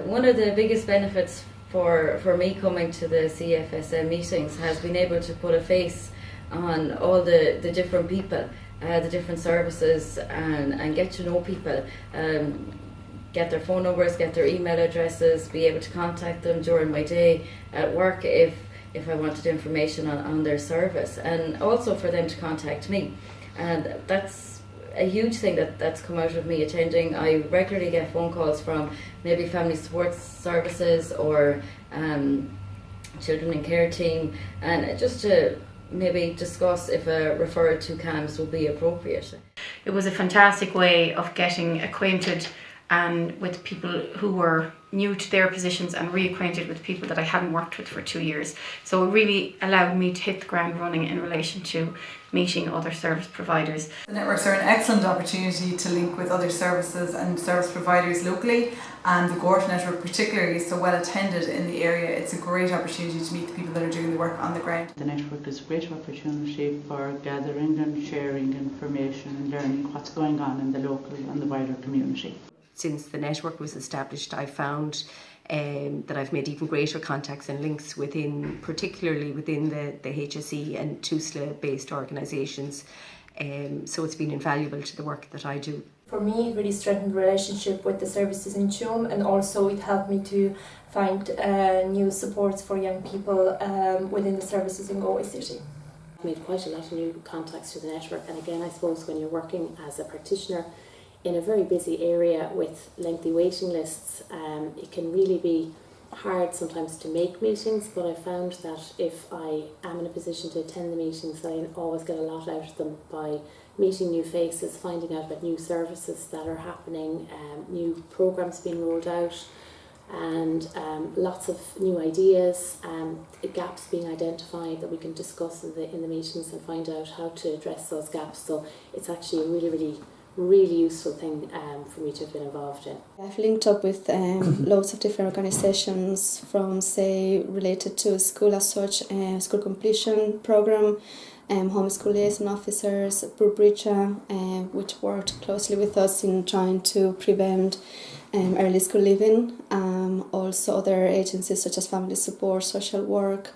One of the biggest benefits for me coming to the CFSM meetings has been able to put a face on all the different people, the different services, and get to know people, get their phone numbers, get their email addresses, be able to contact them during my day at work if I wanted information on their service, and also for them to contact me. And that's a huge thing that's come out of me attending. I regularly get phone calls from maybe family support services or children in care team, and just to maybe discuss if a referral to CAMHS would be appropriate. It was a fantastic way of getting acquainted and with people who were new to their positions and reacquainted with people that I hadn't worked with for 2 years. So it really allowed me to hit the ground running in relation to meeting other service providers. The networks are an excellent opportunity to link with other services and service providers locally, and the GORT network particularly is so well attended in the area. It's a great opportunity to meet the people that are doing the work on the ground. The network is a great opportunity for gathering and sharing information and learning what's going on in the local and the wider community. Since the network was established, I found that I've made even greater contacts and links particularly within the HSE and TUSLA based organisations. So it's been invaluable to the work that I do. For me, it really strengthened the relationship with the services in Tuam, and also it helped me to find new supports for young people within the services in Galway City. I've made quite a lot of new contacts through the network, and again, I suppose when you're working as a practitioner in a very busy area with lengthy waiting lists, it can really be hard sometimes to make meetings, but I found that if I am in a position to attend the meetings, I always get a lot out of them by meeting new faces, finding out about new services that are happening, new programmes being rolled out, and lots of new ideas, gaps being identified that we can discuss in the meetings and find out how to address those gaps. So it's actually a really useful thing for me to have been involved in. I've linked up with loads of different organisations, from say related to school as such, school completion programme, homeschool liaison officers, Brubricha, which worked closely with us in trying to prevent early school leaving. Also other agencies such as family support, social work,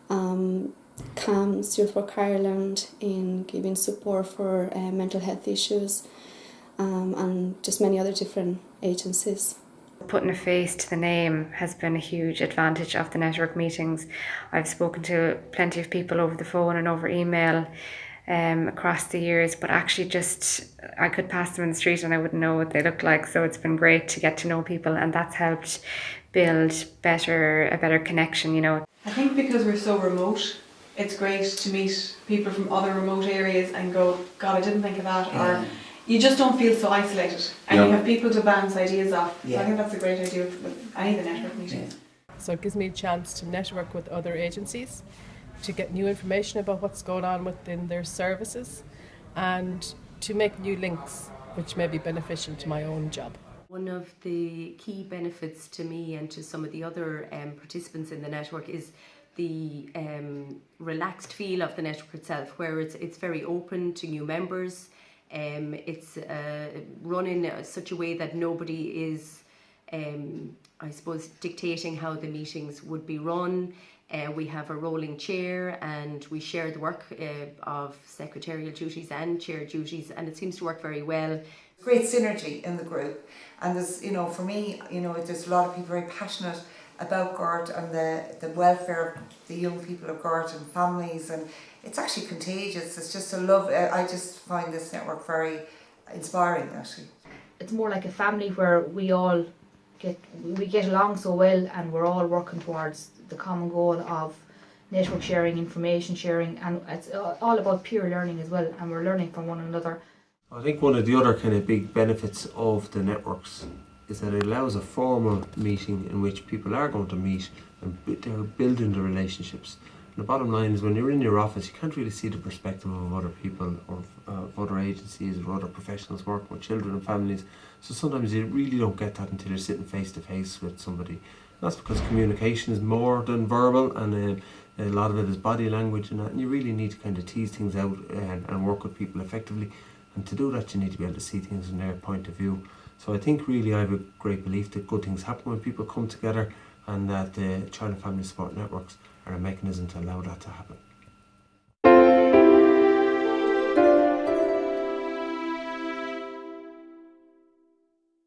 CAMHS, Youth Work Ireland, in giving support for mental health issues, and just many other different agencies. Putting a face to the name has been a huge advantage of the network meetings. I've spoken to plenty of people over the phone and over email across the years, but actually just I could pass them in the street and I wouldn't know what they look like. So it's been great to get to know people, and that's helped build a better connection, you know. I think because we're so remote, it's great to meet people from other remote areas and go, God, I didn't think of that, or you just don't feel so isolated, and you have people to bounce ideas off. So I think that's a great idea with any of the network meetings. So it gives me a chance to network with other agencies, to get new information about what's going on within their services, and to make new links which may be beneficial to my own job. One of the key benefits to me and to some of the other participants in the network is the relaxed feel of the network itself, where it's very open to new members. It's run in such a way that nobody is, I suppose, dictating how the meetings would be run. We have a rolling chair, and we share the work of secretarial duties and chair duties, and it seems to work very well. Great synergy in the group, and there's, for me, there's a lot of people very passionate about GORT and the welfare of the young people of GORT and families, and it's actually contagious. It's just a love. I just find this network very inspiring, actually. It's more like a family where we get along so well, and we're all working towards the common goal of network sharing, information sharing, and it's all about peer learning as well, and we're learning from one another. I think one of the other kind of big benefits of the networks is that it allows a formal meeting in which people are going to meet and they're building the relationships. And the bottom line is, when you're in your office, you can't really see the perspective of other people or of other agencies or other professionals working with children and families. So sometimes you really don't get that until you're sitting face to face with somebody. And that's because communication is more than verbal, and a lot of it is body language and that, and you really need to kind of tease things out and work with people effectively. And to do that, you need to be able to see things from their point of view. So I think really I have a great belief that good things happen when people come together, and that the Child and Family Support Networks are a mechanism to allow that to happen.